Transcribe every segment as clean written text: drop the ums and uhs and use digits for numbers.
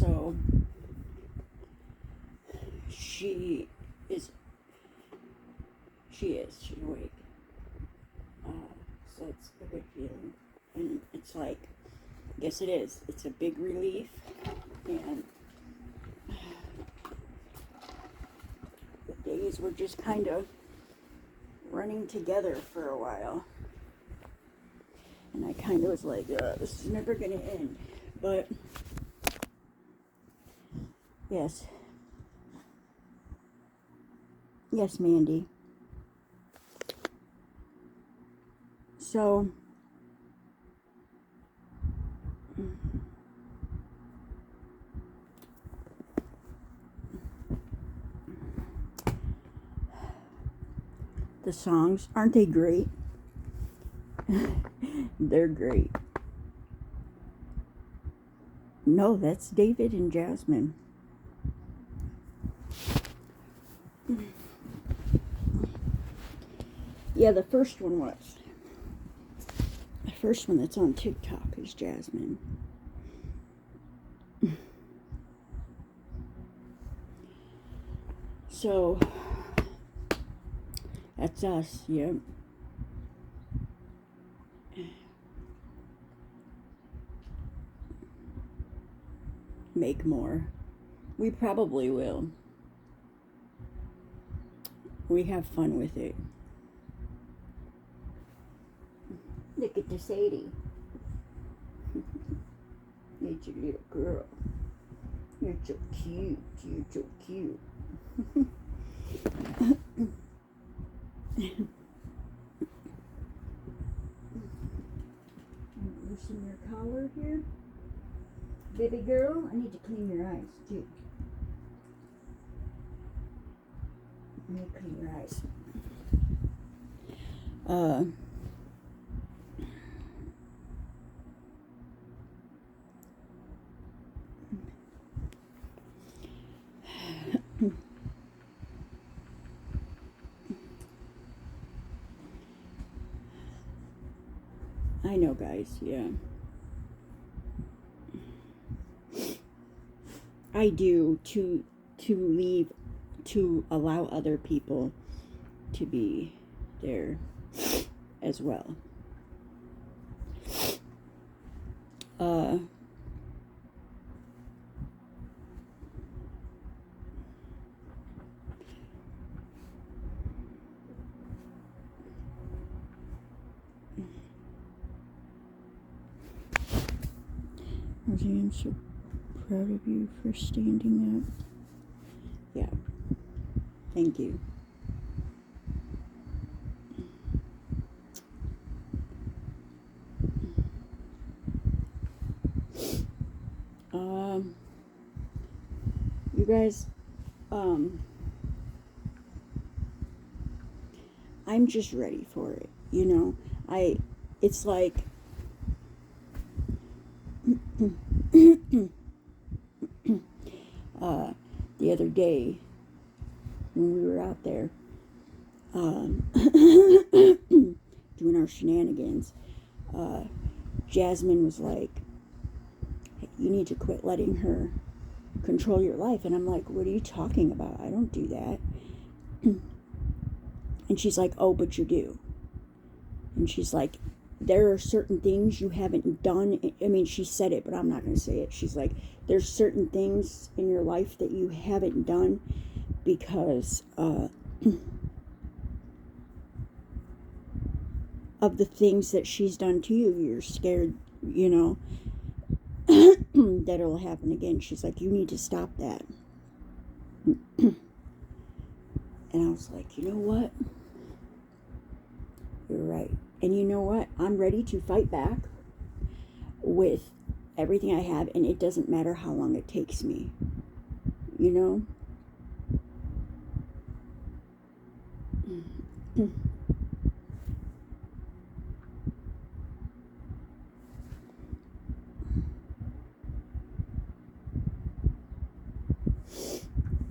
So she's awake. So it's a good feeling. And it's like, I guess it is. It's a big relief. And the days were just kind of running together for a while. And I kind of was like, this is never going to end. But, yes. Yes, Mandy. So, the songs, aren't they great? They're great. No, that's David and Jasmine. Yeah, the first one was. The first one that's on TikTok is Jasmine. So, that's us, yeah. Make more. We probably will. We have fun with it. Look at the Sadie. It's your little girl. You're so cute. You're so cute. Loosen your collar here. Baby girl, I need to clean your eyes too. Let me clean your eyes. I know, guys, yeah. I do to leave, to allow other people to be there as well. Rosie, I'm so proud of you for standing up. Yeah. Thank you. You guys, I'm just ready for it, you know. It's like the other day when we were out there doing our shenanigans, Jasmine was like, hey, you need to quit letting her control your life. And I'm like, what are you talking about? I don't do that. And she's like, oh, but you do. And she's like, there are certain things you haven't done. I mean, she said it, but I'm not going to say it. She's like, there's certain things in your life that you haven't done because of the things that she's done to you. You're scared, you know, that it'll happen again. She's like, you need to stop that. And I was like, you know what? You're right. And you know what? I'm ready to fight back with everything I have, and it doesn't matter how long it takes me. You know?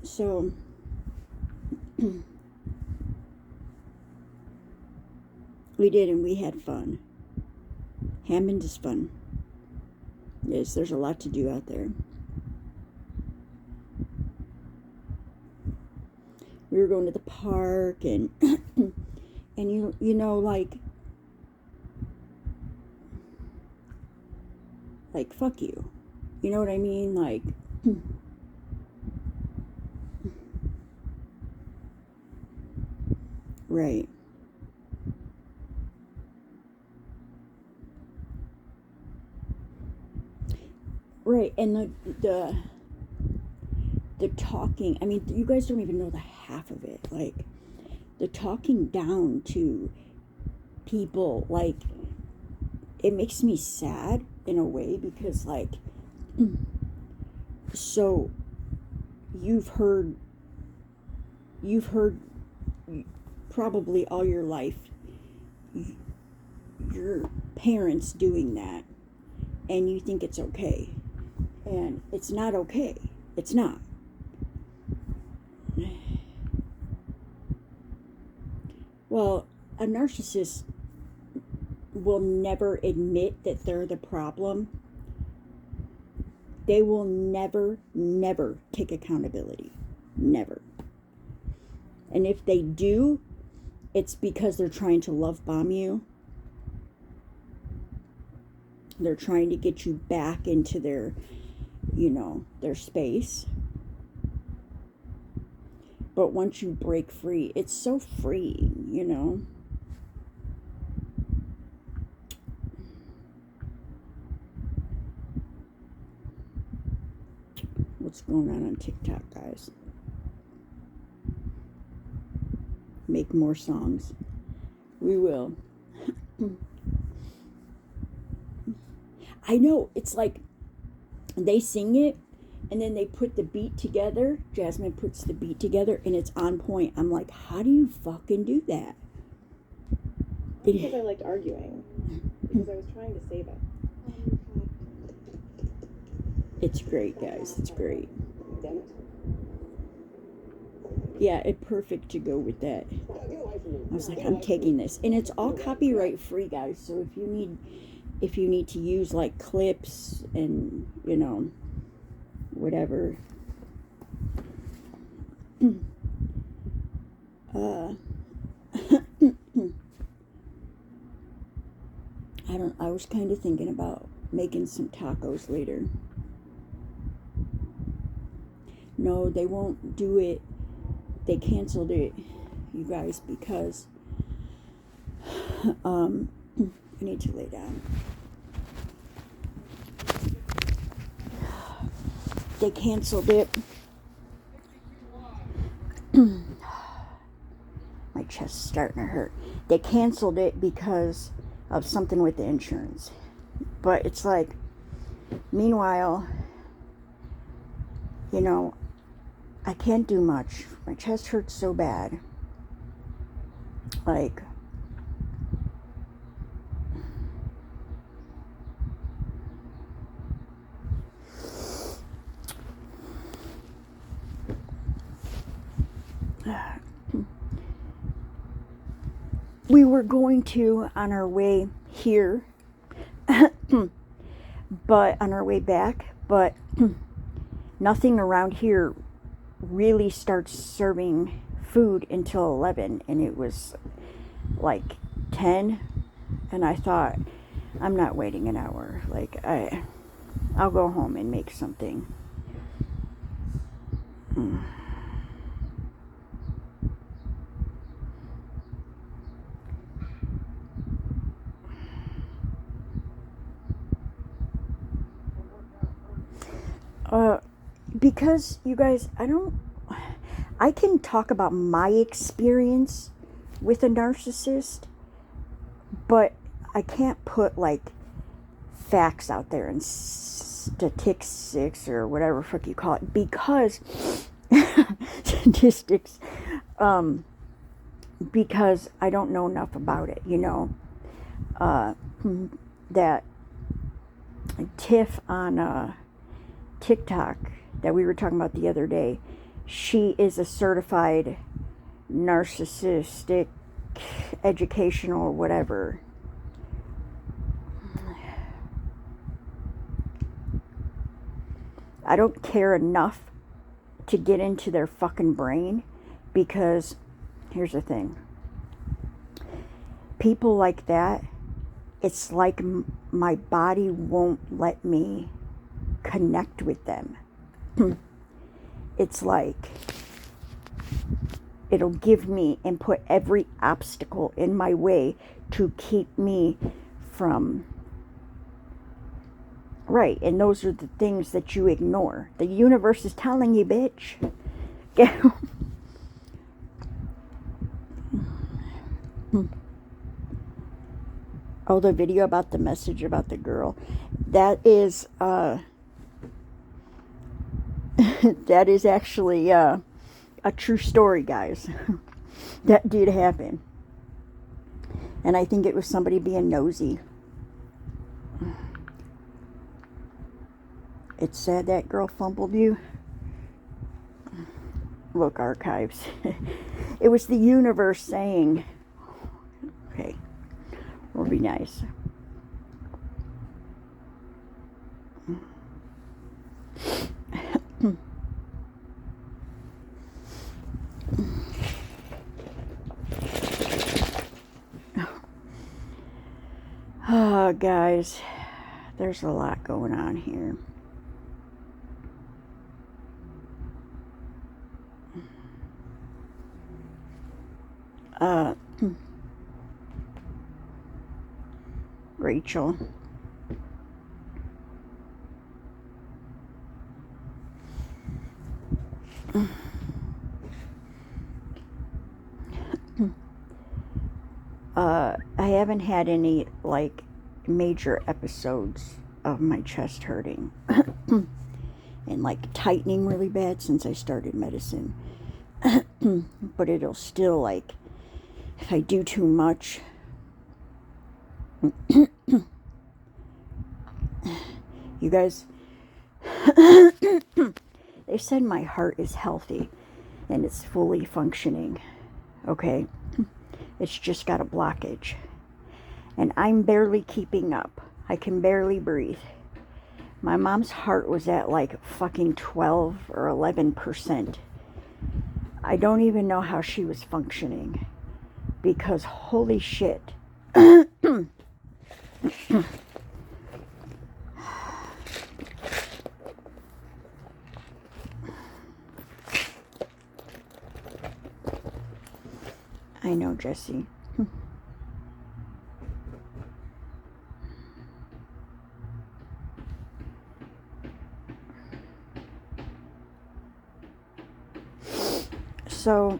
So, we did, and we had fun. Hammond is fun. Yes, there's a lot to do out there. we were going to the park, and and you know, like fuck you. You know what I mean? Like, right. Right, and the talking, I mean, you guys don't even know the half of it. Like, the talking down to people, like, it makes me sad in a way, because, like, so you've heard probably all your life your parents doing that, and you think it's okay, and it's not okay. It's not. Well, a narcissist will never admit that they're the problem. They will never take accountability. Never. And if they do, it's because they're trying to love bomb you. They're trying to get you back into their, their space. But once you break free, it's so freeing, What's going on TikTok, guys? Make more songs. We will. I know, it's like they sing it and then they put the beat together. Jasmine puts the beat together and it's on point. I'm like, how do you fucking do that? Because I liked arguing. Because I was trying to save it. It's great, guys. It's great. Yeah, it's perfect to go with that. I was like, I'm taking this. And it's all copyright free, guys. So if you need to use like clips and, whatever. I was kind of thinking about making some tacos later. No, they won't do it. They canceled it, you guys, because I need to lay down. They canceled it. My chest's starting to hurt. They canceled it because of something with the insurance. But it's like, meanwhile, I can't do much. My chest hurts so bad. Like, we were going to on our way here, but on our way back, but nothing around here really starts serving food until 11, and it was like 10, and I thought, I'm not waiting an hour. Like, I'll go home and make something. Because, you guys, I can talk about my experience with a narcissist, but I can't put, like, facts out there and statistics or whatever fuck you call it, because statistics, because I don't know enough about it, that Tiff on TikTok that we were talking about the other day, she is a certified narcissistic educational whatever. I don't care enough to get into their fucking brain Because here's the thing. People like that, it's like my body won't let me connect with them. It's like it'll give me and put every obstacle in my way to keep me from... Right, and those are the things that you ignore. The universe is telling you, bitch. Oh, the video about the message about the girl. That is, that is actually, a true story, guys. That did happen. And I think it was somebody being nosy. It's sad that girl fumbled you. Look, archives. It was the universe saying, okay, will be nice. Oh, guys, there's a lot going on here. Rachel. I haven't had any, like, major episodes of my chest hurting and, like, tightening really bad since I started medicine. But it'll still, like, if I do too much... You guys... They said my heart is healthy and it's fully functioning. Okay? It's just got a blockage. And I'm barely keeping up. I can barely breathe. My mom's heart was at like fucking 12 or 11%. I don't even know how she was functioning. Because holy shit. I know, Jesse. So,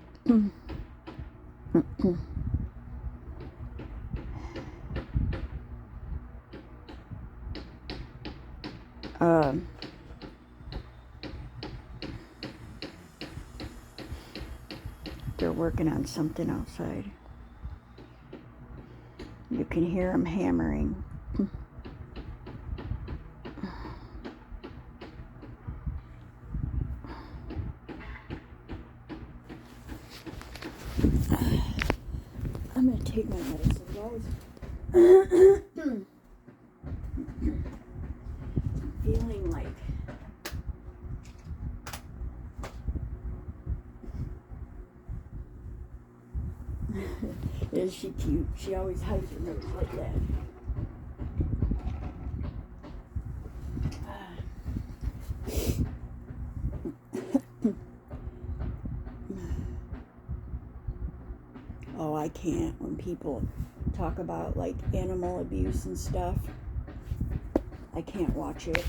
they're working on something outside. You can hear them hammering. I'm gonna take my medicine, guys. Feeling like is she cute? She always hides her nose like that. Oh, I can't when people talk about like animal abuse and stuff. I can't watch it.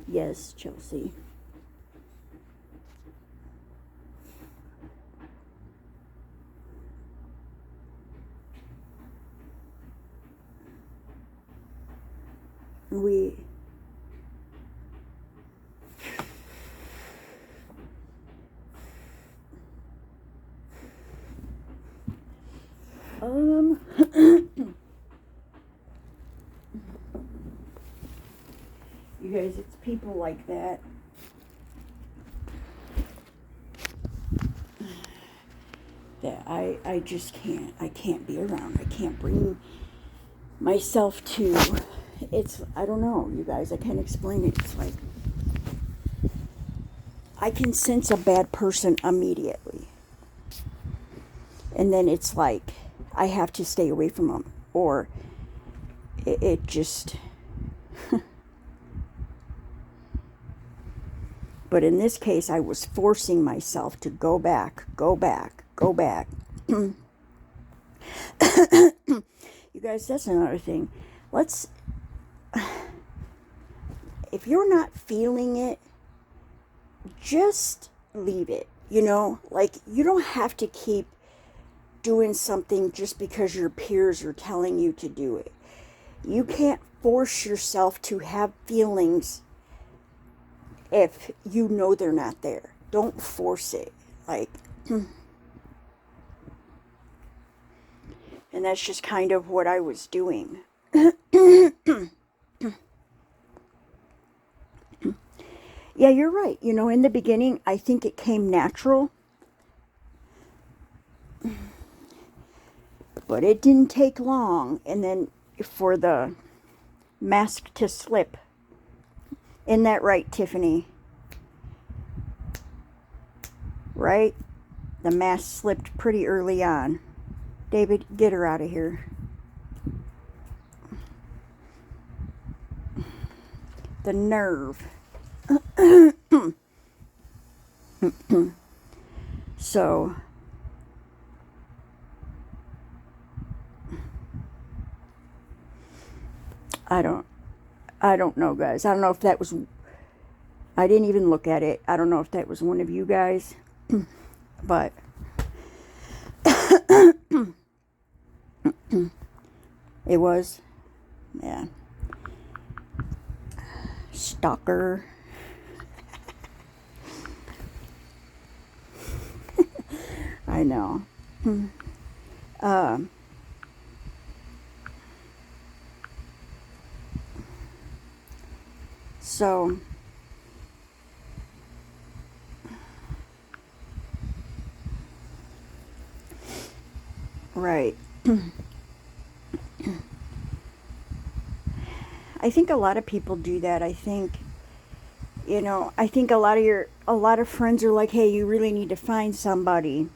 Yes, Chelsea. We you guys, it's people like that I just can't. I can't be around. I can't bring myself to. It's, I don't know, you guys. I can't explain it. It's like I can sense a bad person immediately. And then it's like I have to stay away from them. Or it just... But in this case, I was forcing myself to go back. You guys, that's another thing. If you're not feeling it, just leave it. You know, like, you don't have to keep doing something just because your peers are telling you to do it. You can't force yourself to have feelings if you know they're not there. Don't force it. Like, and that's just kind of what I was doing. Yeah, you're right. You know, in the beginning, I think it came natural. But it didn't take long. And then for the mask to slip. Isn't that right, Tiffany? Right? The mask slipped pretty early on. David, get her out of here. The nerve. So, I don't know, guys. I don't know if that was... I didn't even look at it. I don't know if that was one of you guys. But... It was... Yeah. Stalker. I know. So, right. I think a lot of people do that. I think, you know, I think a lot of friends are like, hey, you really need to find somebody.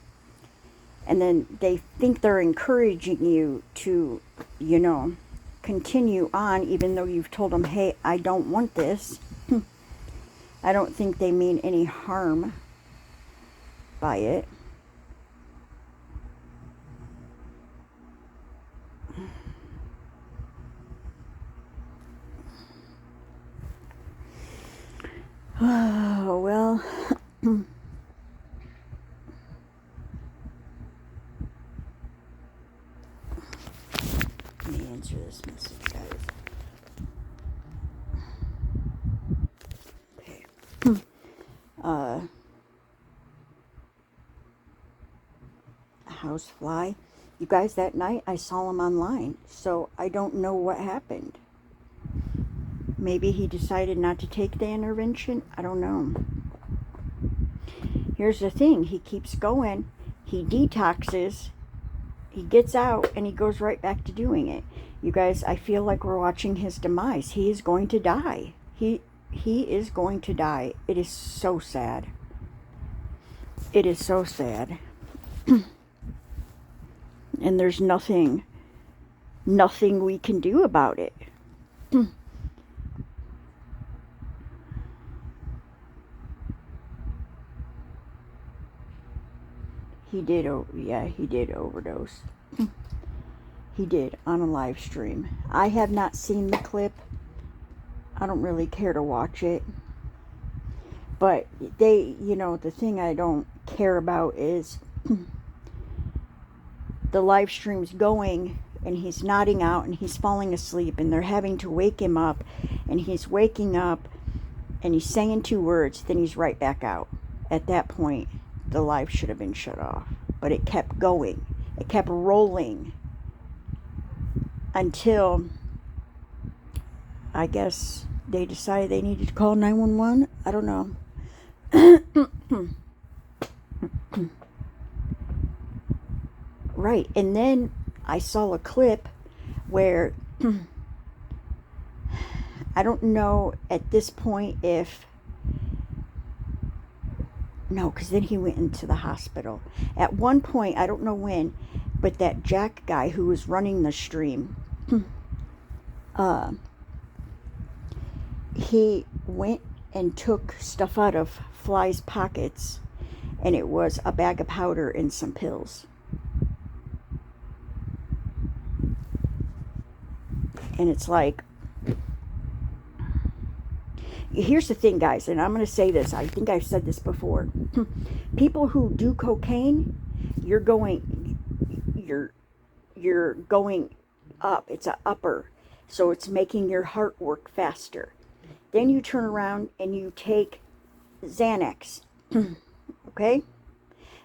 And then they think they're encouraging you to, you know, continue on, even though you've told them, hey, I don't want this. I don't think they mean any harm by it. Oh, well. Let me answer this message, guys. Okay. Housefly. You guys, that night I saw him online, so I don't know what happened. Maybe he decided not to take the intervention. I don't know. Here's the thing. He keeps going. He detoxes. He gets out and he goes right back to doing it. You guys, I feel like we're watching his demise. He is going to die. He is going to die. It is so sad. It is so sad. And there's nothing we can do about it. He did overdose. He did, on a live stream. I have not seen the clip. I don't really care to watch it. But they, you know, the thing I don't care about is the live stream's going and he's nodding out and he's falling asleep and they're having to wake him up and he's waking up and he's saying 2 words, then he's right back out. At that point, the live should have been shut off. But it kept going. It kept rolling until, I guess, they decided they needed to call 911. I don't know. Right. And then I saw a clip where I don't know at this point if, no, because then he went into the hospital. At one point, I don't know when, but that Jack guy who was running the stream, he went and took stuff out of Fly's pockets, and it was a bag of powder and some pills. And it's like, here's the thing, guys, and I'm going to say this. I think I've said this before. People who do cocaine, you're going up. It's an upper. So it's making your heart work faster. Then you turn around and you take Xanax. Okay?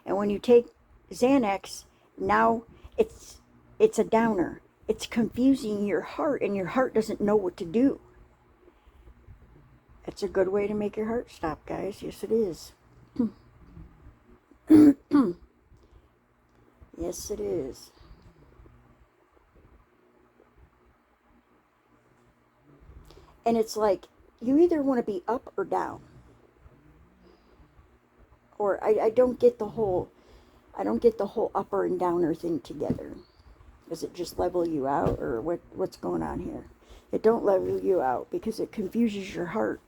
And when you take Xanax, now it's a downer. It's confusing your heart, and your heart doesn't know what to do. It's a good way to make your heart stop, guys. Yes, it is. Yes, it is. And it's like, you either want to be up or down. Or I don't get the whole upper and downer thing together. Does it just level you out, or what's going on here? It don't level you out because it confuses your heart.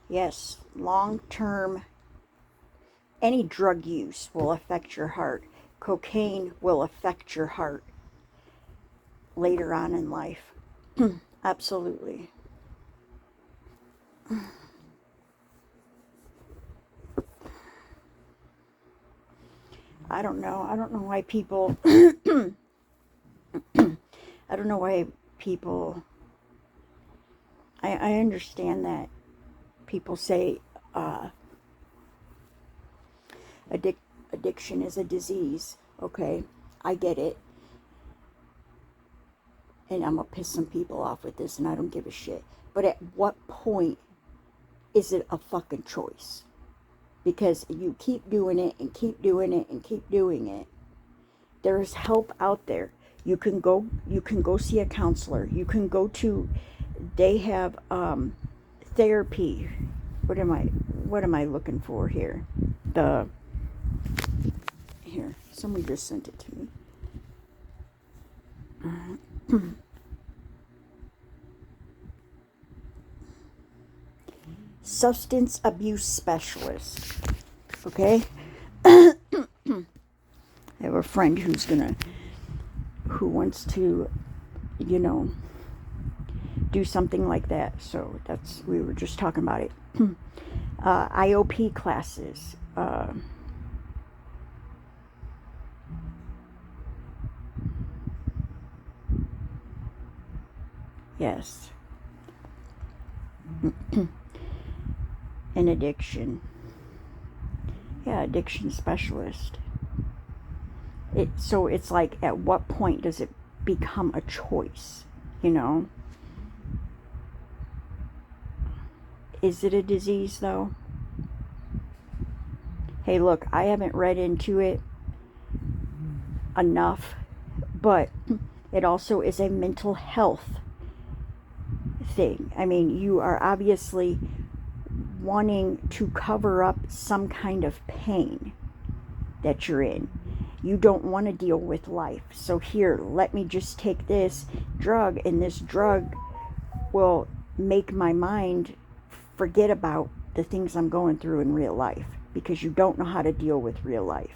Yes, long-term, any drug use will affect your heart. Cocaine will affect your heart later on in life. Absolutely. I don't know. I don't know why people I don't know why people I understand that people say addiction is a disease. Okay, I get it. And I'm going to piss some people off with this, and I don't give a shit. But at what point is it a fucking choice? Because you keep doing it and keep doing it and keep doing it. There's help out there. You can go see a counselor. You can go to, they have therapy. What am I looking for here? Here, somebody just sent it to me. Substance abuse specialist. Okay? I have a friend who wants to, do something like that. So we were just talking about it. IOP classes. Yes. An addiction. Yeah, addiction specialist. So it's like, at what point does it become a choice? Is it a disease, though? Hey, look, I haven't read into it enough, but it also is a mental health thing. I mean, you are obviously wanting to cover up some kind of pain that you're in. You don't want to deal with life. So here, let me just take this drug, and this drug will make my mind forget about the things I'm going through in real life, because you don't know how to deal with real life.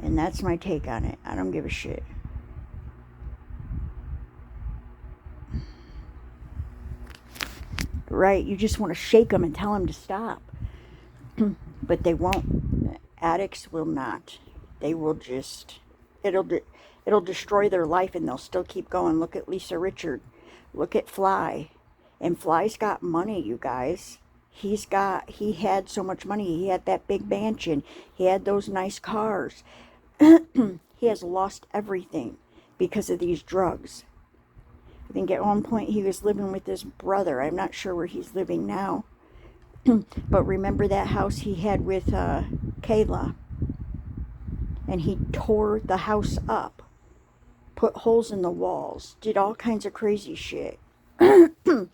And that's my take on it. I don't give a shit. Right? You just want to shake them and tell them to stop. But they won't. Addicts will not. They will just, it'll destroy their life, and they'll still keep going. Look at Lisa Richard. Look at Fly. And Fly's got money, you guys. He had so much money. He had that big mansion. He had those nice cars. he has lost everything because of these drugs. I think at one point he was living with his brother. I'm not sure where he's living now. But remember that house he had with Kayla? And he tore the house up, put holes in the walls, did all kinds of crazy shit. Yeah,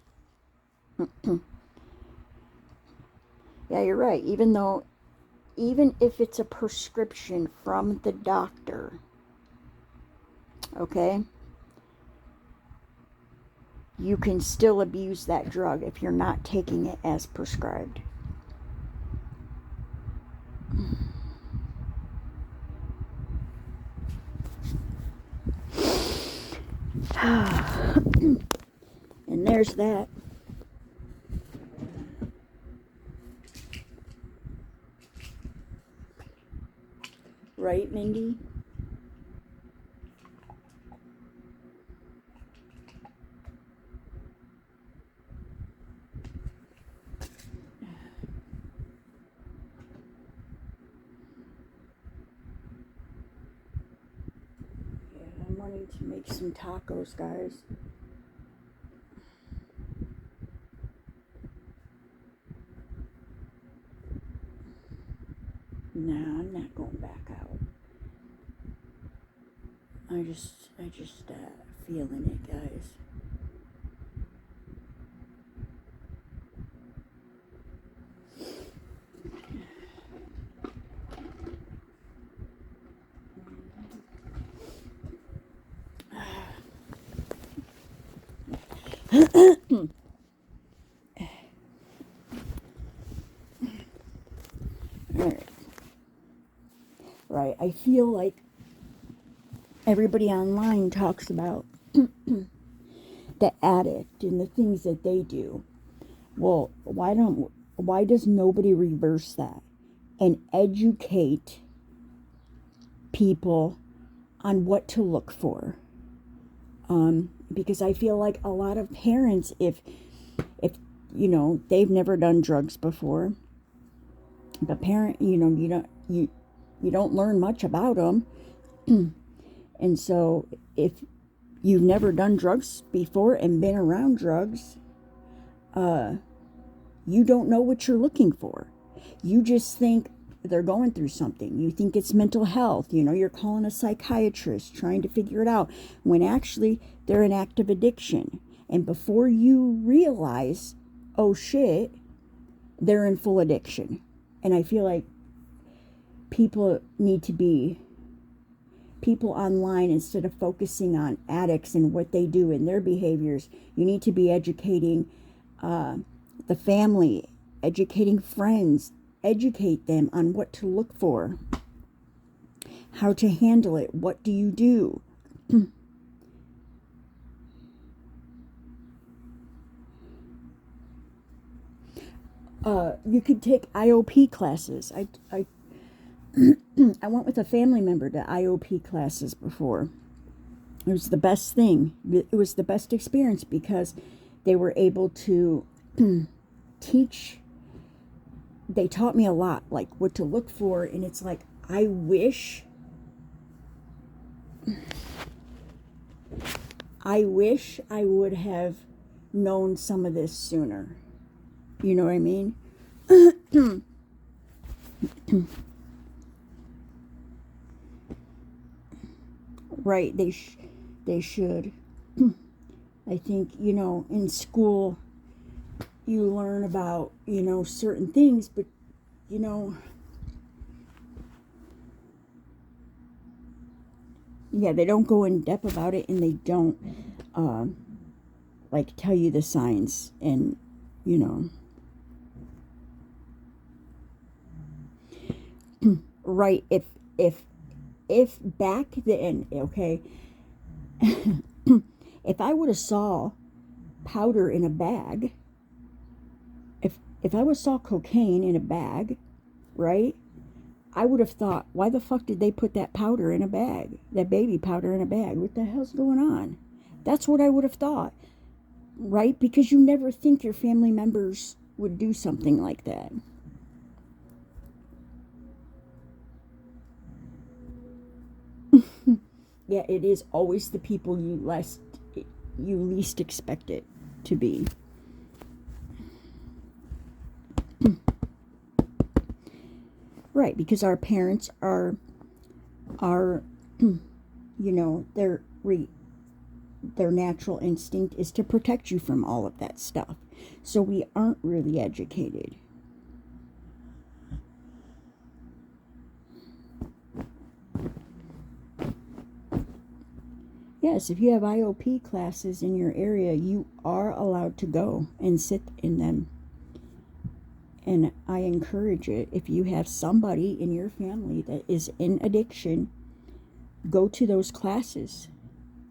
you're right. Even if it's a prescription from the doctor, okay, you can still abuse that drug if you're not taking it as prescribed. And there's that. Right, Mindy? Yeah, I'm wanting to make some tacos, guys. Nah, I'm not going back out. I just feeling it, guys. Alright. Right, I feel like everybody online talks about the addict and the things that they do. Well, why does nobody reverse that and educate people on what to look for? Because I feel like a lot of parents, if you know, they've never done drugs before, the parent, you know, you don't learn much about them. And so if you've never done drugs before and been around drugs, you don't know what you're looking for. You just think they're going through something. You think it's mental health. You know, you're calling a psychiatrist trying to figure it out, when actually they're in active addiction. And before you realize, oh shit, they're in full addiction. And I feel like people online, instead of focusing on addicts and what they do and their behaviors, you need to be educating the family, educating friends, educate them on what to look for, how to handle it, what do you do. You could take IOP classes. I went with a family member to IOP classes before. It was the best thing. It was the best experience because they were able to teach. They taught me a lot, like what to look for, and it's like, I wish I would have known some of this sooner. You know what I mean? Right, they should. I think, you know, in school you learn about, you know, certain things, but, you know, yeah, they don't go in depth about it, and they don't like tell you the signs, and, you know, right, if back then, okay, if I would have saw powder in a bag, if I would have saw cocaine in a bag, right, I would have thought, why the fuck did they put that powder in a bag, that baby powder in a bag? What the hell's going on? That's what I would have thought, right? Because you never think your family members would do something like that. Yeah, it is always the people you least expect it to be. Right, because our parents are their natural instinct is to protect you from all of that stuff. So we aren't really educated. Yes, if you have IOP classes in your area, you are allowed to go and sit in them. And I encourage it. If you have somebody in your family that is in addiction, go to those classes.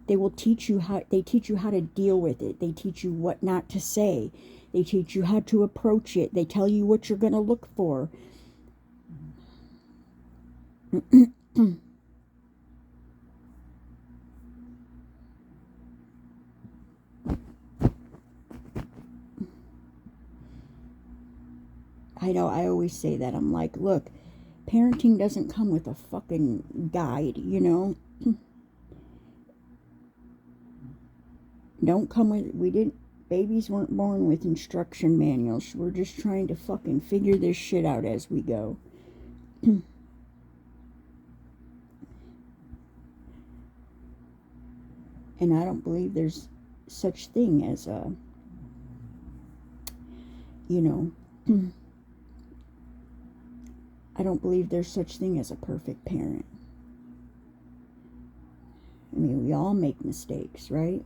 They teach you how to deal with it. They teach you what not to say. They teach you how to approach it. They tell you what you're going to look for. I know, I always say that. I'm like, look, parenting doesn't come with a fucking guide, you know? Don't come with, babies weren't born with instruction manuals. We're just trying to fucking figure this shit out as we go. And I don't believe there's such thing as a, I don't believe there's such thing as a perfect parent. I mean, we all make mistakes, right?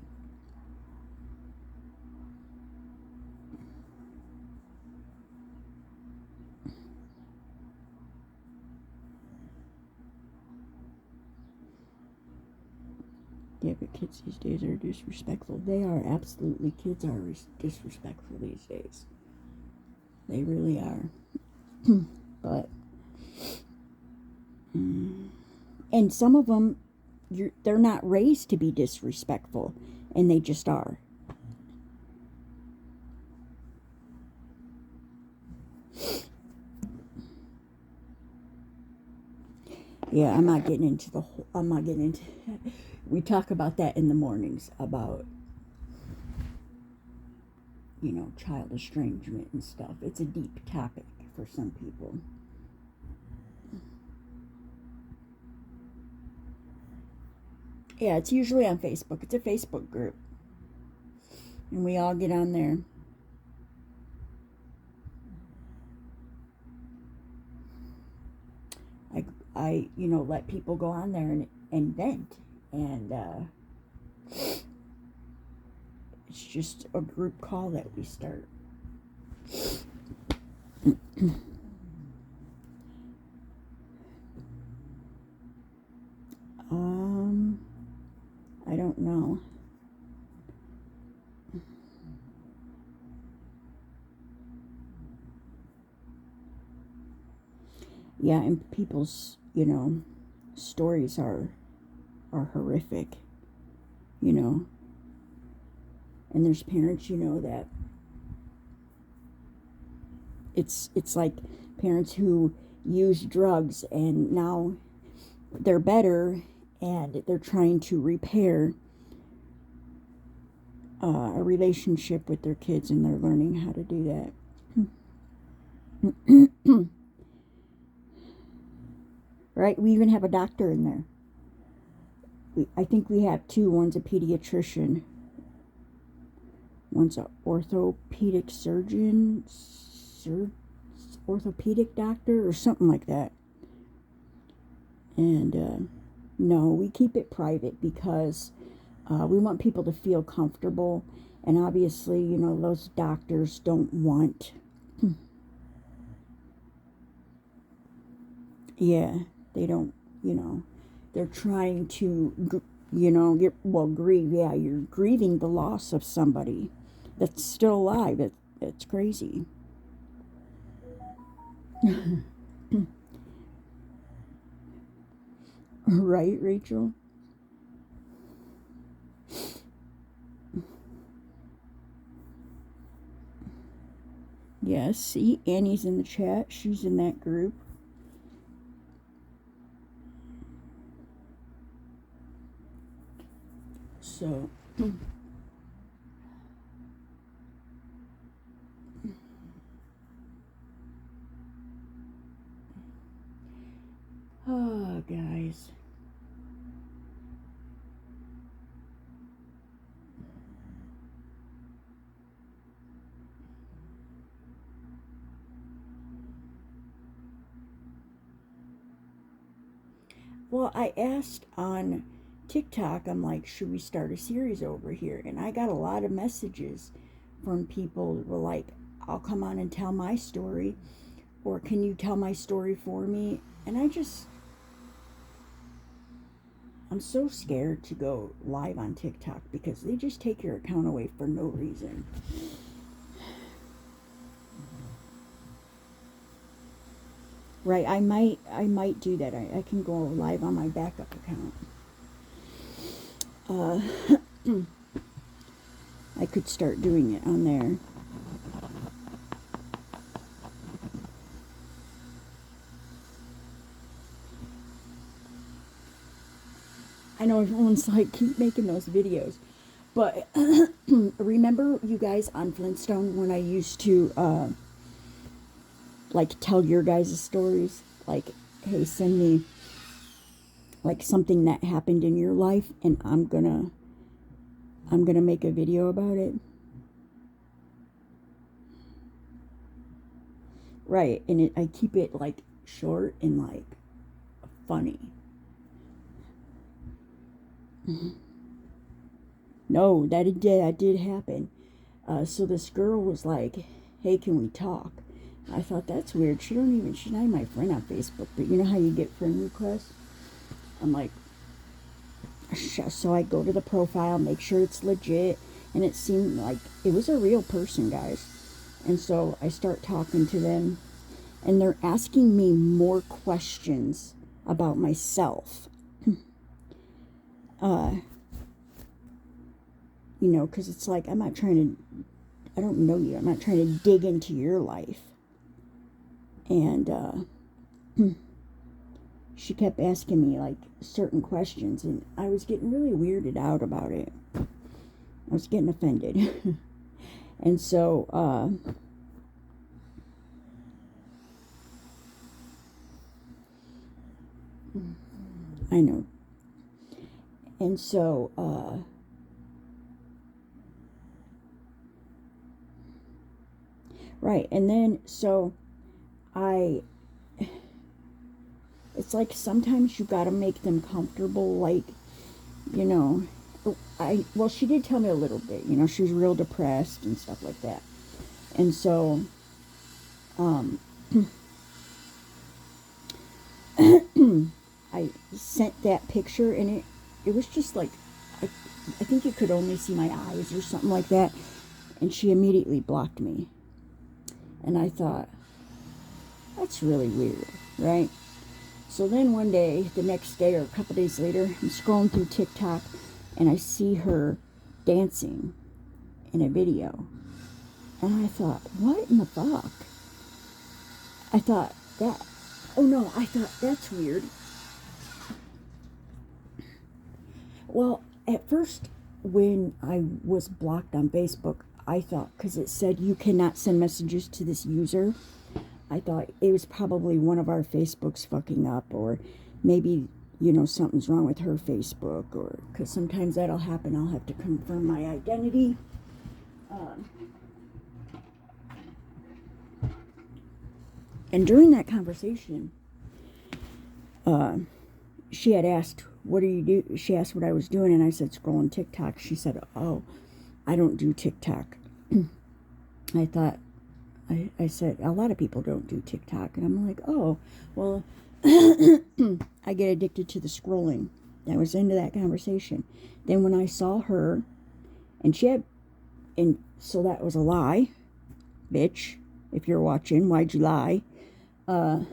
Yeah, but kids these days are disrespectful. They are, absolutely. Kids are disrespectful these days. They really are. But, and some of them, they're not raised to be disrespectful, and they just are. Yeah, I'm not getting into we talk about that in the mornings, about child estrangement and stuff. It's a deep topic for some people. Yeah, it's usually on Facebook. It's a Facebook group, and we all get on there. I let people go on there and vent, and it's just a group call that we start. I don't know. Yeah, and people's, stories are horrific, and there's parents, that it's like parents who use drugs and now they're better and they're trying to repair a relationship with their kids, and they're learning how to do that. Right? We even have a doctor in there. I think we have two. One's a pediatrician. One's an orthopedic surgeon, orthopedic doctor, or something like that. And no, we keep it private because we want people to feel comfortable. And obviously, those doctors don't want... Yeah, they don't, they're trying to, grieve. Yeah, you're grieving the loss of somebody that's still alive. It's crazy. Right, Rachel? Yes, see, Annie's in the chat. She's in that group. So, oh, guys. Well, I asked on TikTok, I'm like, should we start a series over here? And I got a lot of messages from people that were like, I'll come on and tell my story, or can you tell my story for me? And I'm so scared to go live on TikTok because they just take your account away for no reason. Right, I might do that. I can go live on my backup account. I could start doing it on there. I know everyone's like, keep making those videos. But remember you guys on Flintstone when I used to like tell your guys' stories? Like, hey, send me like something that happened in your life and I'm gonna make a video about it. Right, and I keep it like short and like funny. No, that did happen. So this girl was like, hey, can we talk? I thought, that's weird. She's not even my friend on Facebook, but you know how you get friend requests? I'm like, so I go to the profile, make sure it's legit, and it seemed like it was a real person, guys. And so I start talking to them, and they're asking me more questions about myself. You know, because it's like, I don't know you. I'm not trying to dig into your life. And she kept asking me like certain questions, and I was getting really weirded out about it. I was getting offended. And so I know. And so right, and then so it's like sometimes you gotta make them comfortable, like, you know, well, she did tell me a little bit, you know, she was real depressed and stuff like that. And so I sent that picture, and it was just like, I think you could only see my eyes or something like that, and she immediately blocked me. And I thought, that's really weird, right? So then one day, the next day or a couple days later, I'm scrolling through TikTok, and I see her dancing in a video. And I thought, what in the fuck? I thought, that's weird. Well, at first, when I was blocked on Facebook, I thought, because it said you cannot send messages to this user, I thought it was probably one of our Facebooks fucking up, or maybe, you know, something's wrong with her Facebook, or because sometimes that'll happen. I'll have to confirm my identity. And during that conversation, she had asked, what do you do? She asked what I was doing, and I said, scrolling TikTok. She said, oh, I don't do TikTok. I thought, I said, a lot of people don't do TikTok. And I'm like, oh, well, I get addicted to the scrolling. I was into that conversation. Then when I saw her, and so that was a lie, bitch. If you're watching, why'd you lie? I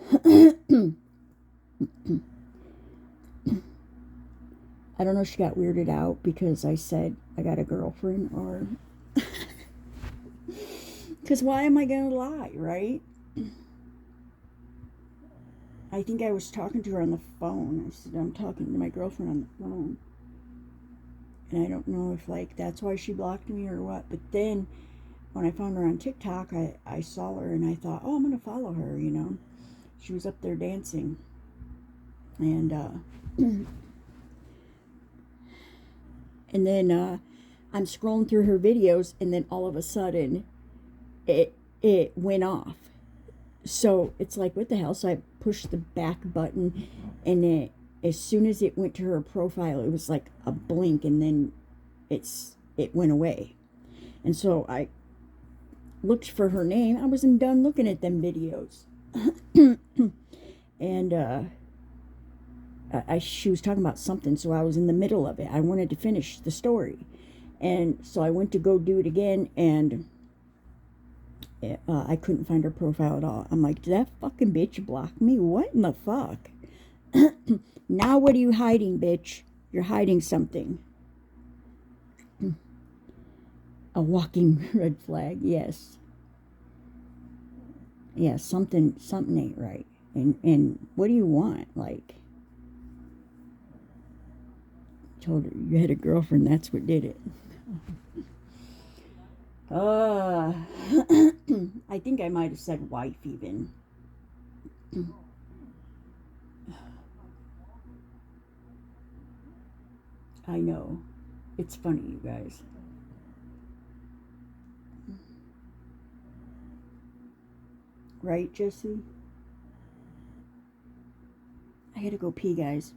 don't know if she got weirded out because I said I got a girlfriend, or because why am I going to lie, right? I think I was talking to her on the phone. I said, I'm talking to my girlfriend on the phone. And I don't know if, like, that's why she blocked me or what. But then when I found her on TikTok, I saw her and I thought, oh, I'm going to follow her, you know. She was up there dancing. And, and then I'm scrolling through her videos, and then all of a sudden it went off. So it's like, what the hell? So I pushed the back button, and as soon as it went to her profile, it was like a blink, and then it went away. And so I looked for her name. I wasn't done looking at them videos. And she was talking about something, so I was in the middle of it. I wanted to finish the story. And so I went to go do it again, and I couldn't find her profile at all. I'm like, did that fucking bitch block me? What in the fuck? Now what are you hiding, bitch? You're hiding something. A walking red flag, yes. Yeah, something ain't right. And what do you want? Like, told her you had a girlfriend, that's what did it. I think I might have said wife even. I know. It's funny, you guys. Right, Jesse? I gotta go pee, guys.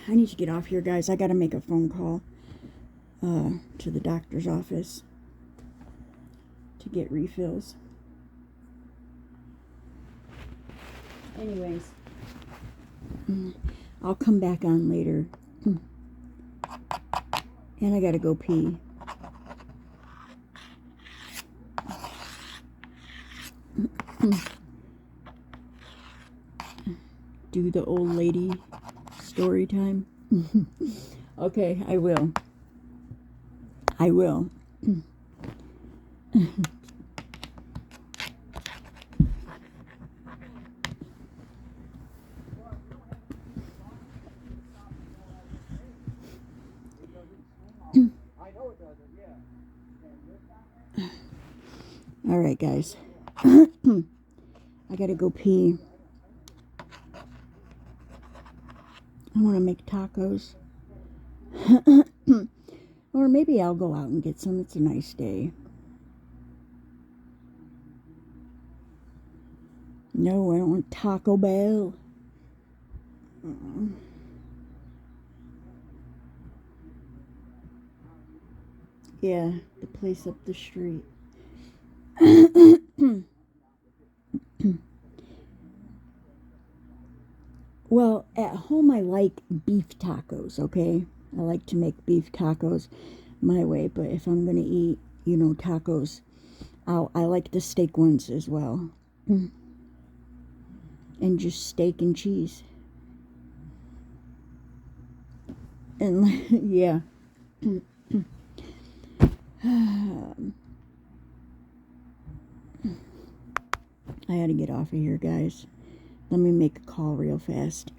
I need to get off here, guys. I gotta make a phone call to the doctor's office to get refills. Anyways, I'll come back on later. And I gotta go pee. Do the old lady story time. Okay, I will. I will. All right, guys. I gotta go pee. I want to make tacos. Or maybe I'll go out and get some. It's a nice day. No, I don't want Taco Bell. Yeah, the place up the street. Well, at home I like beef tacos, okay? I like to make beef tacos my way, but if I'm going to eat, you know, tacos, I like the steak ones as well. And just steak and cheese. And, yeah. I gotta get off of here, guys. Let me make a call real fast.